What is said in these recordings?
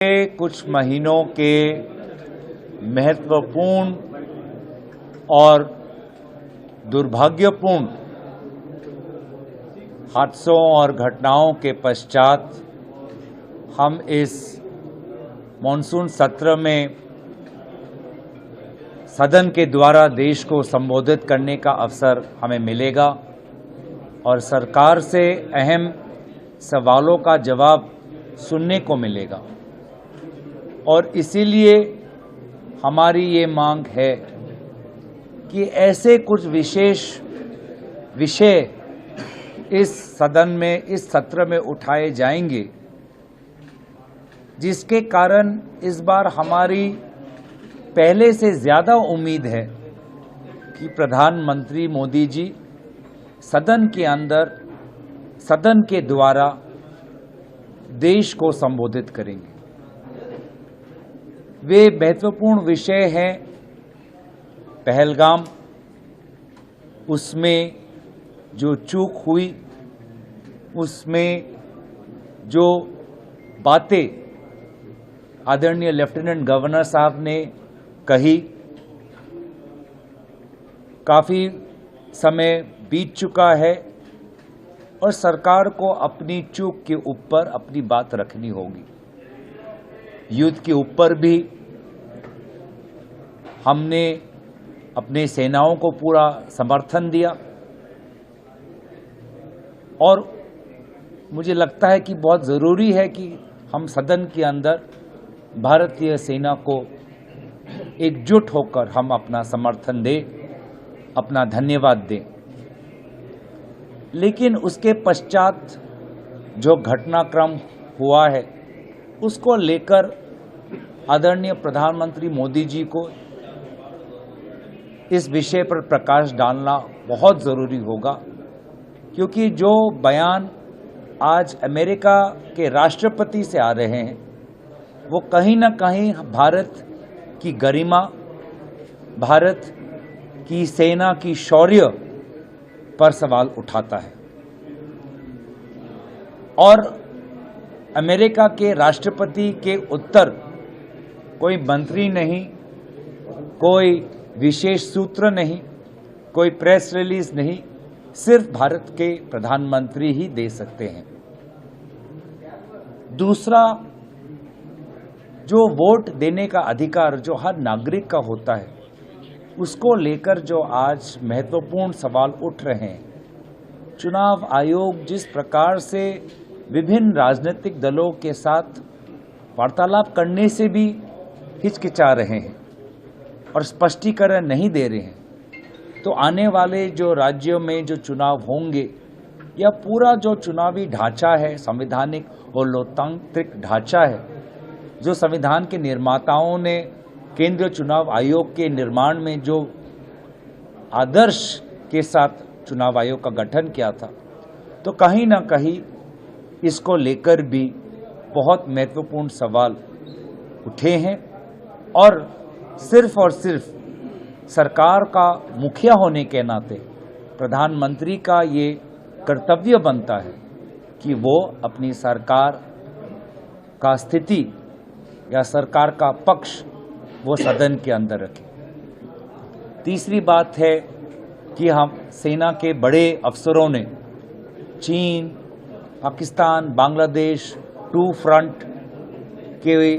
कुछ महीनों के महत्वपूर्ण और दुर्भाग्यपूर्ण हादसों और घटनाओं के पश्चात हम इस मॉनसून सत्र में सदन के द्वारा देश को संबोधित करने का अवसर हमें मिलेगा और सरकार से अहम सवालों का जवाब सुनने को मिलेगा। और इसीलिए हमारी ये मांग है कि ऐसे कुछ विशेष विषय इस सदन में, इस सत्र में उठाए जाएंगे जिसके कारण इस बार हमारी पहले से ज़्यादा उम्मीद है कि प्रधानमंत्री मोदी जी सदन के अंदर, सदन के द्वारा देश को संबोधित करेंगे। वे महत्वपूर्ण विषय हैं पहलगाम, उसमें जो चूक हुई, उसमें जो बातें आदरणीय लेफ्टिनेंट गवर्नर साहब ने कही, काफ़ी समय बीत चुका है और सरकार को अपनी चूक के ऊपर अपनी बात रखनी होगी। युद्ध के ऊपर भी हमने अपने सेनाओं को पूरा समर्थन दिया और मुझे लगता है कि बहुत ज़रूरी है कि हम सदन के अंदर भारतीय सेना को एकजुट होकर हम अपना समर्थन दें, अपना धन्यवाद दें। लेकिन उसके पश्चात जो घटनाक्रम हुआ है उसको लेकर आदरणीय प्रधानमंत्री मोदी जी को इस विषय पर प्रकाश डालना बहुत ज़रूरी होगा, क्योंकि जो बयान आज अमेरिका के राष्ट्रपति से आ रहे हैं वो कहीं ना कहीं भारत की गरिमा, भारत की सेना की शौर्य पर सवाल उठाता है। और अमेरिका के राष्ट्रपति के उत्तर कोई मंत्री नहीं, कोई विशेष सूत्र नहीं, कोई प्रेस रिलीज नहीं, सिर्फ भारत के प्रधानमंत्री ही दे सकते हैं। दूसरा, जो वोट देने का अधिकार जो हर नागरिक का होता है, उसको लेकर जो आज महत्वपूर्ण सवाल उठ रहे हैं, चुनाव आयोग जिस प्रकार से विभिन्न राजनीतिक दलों के साथ वार्तालाप करने से भी हिचकिचा रहे हैं और स्पष्टीकरण नहीं दे रहे हैं, तो आने वाले जो राज्यों में जो चुनाव होंगे या पूरा जो चुनावी ढांचा है, संवैधानिक और लोकतांत्रिक ढांचा है, जो संविधान के निर्माताओं ने केंद्रीय चुनाव आयोग के निर्माण में जो आदर्श के साथ चुनाव आयोग का गठन किया था, तो कहीं ना कहीं इसको लेकर भी बहुत महत्वपूर्ण सवाल उठे हैं। और सिर्फ सरकार का मुखिया होने के नाते प्रधानमंत्री का ये कर्तव्य बनता है कि वो अपनी सरकार का स्थिति या सरकार का पक्ष वो सदन के अंदर रखें। तीसरी बात है कि हम सेना के बड़े अफसरों ने चीन, पाकिस्तान, बांग्लादेश, टू फ्रंट के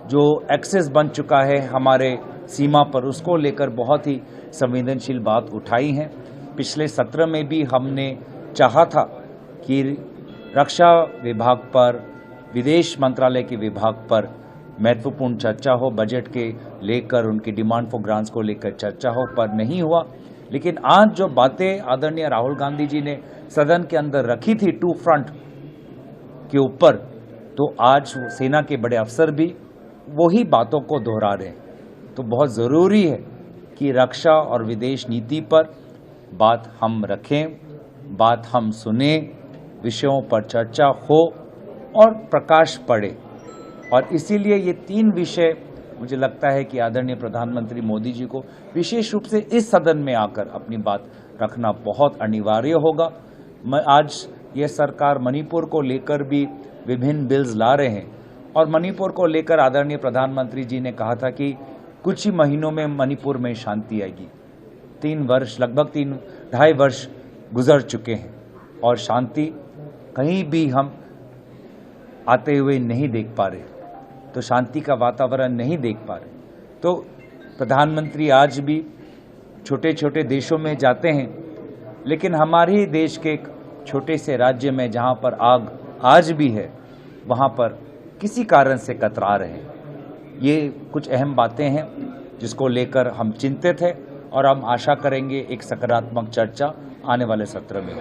जो एक्सेस बन चुका है हमारे सीमा पर, उसको लेकर बहुत ही संवेदनशील बात उठाई है। पिछले सत्र में भी हमने चाहा था कि रक्षा विभाग पर, विदेश मंत्रालय के विभाग पर महत्वपूर्ण चर्चा हो, बजट के लेकर उनकी डिमांड फॉर ग्रांट्स को लेकर चर्चा हो, पर नहीं हुआ। लेकिन आज जो बातें आदरणीय राहुल गांधी जी ने सदन के अंदर रखी थी टू फ्रंट के ऊपर, तो आज सेना के बड़े अफसर भी वही बातों को दोहरा रहे हैं। तो बहुत ज़रूरी है कि रक्षा और विदेश नीति पर बात हम रखें, बात हम सुने, विषयों पर चर्चा हो और प्रकाश पड़े। और इसीलिए ये तीन विषय मुझे लगता है कि आदरणीय प्रधानमंत्री मोदी जी को विशेष रूप से इस सदन में आकर अपनी बात रखना बहुत अनिवार्य होगा। आज ये सरकार मणिपुर को लेकर भी विभिन्न बिल्स ला रहे हैं और मणिपुर को लेकर आदरणीय प्रधानमंत्री जी ने कहा था कि कुछ ही महीनों में मणिपुर में शांति आएगी। 3 वर्ष, लगभग 3-2.5 वर्ष गुजर चुके हैं और शांति कहीं भी हम आते हुए नहीं देख पा रहे, तो शांति का वातावरण नहीं देख पा रहे। तो प्रधानमंत्री आज भी छोटे छोटे देशों में जाते हैं, लेकिन हमारे ही देश के एक छोटे से राज्य में जहां पर आग आज भी है, वहां पर किसी कारण से कतरा रहे हैं। ये कुछ अहम बातें हैं जिसको लेकर हम चिंतित हैं और हम आशा करेंगे एक सकारात्मक चर्चा आने वाले सत्र में हो।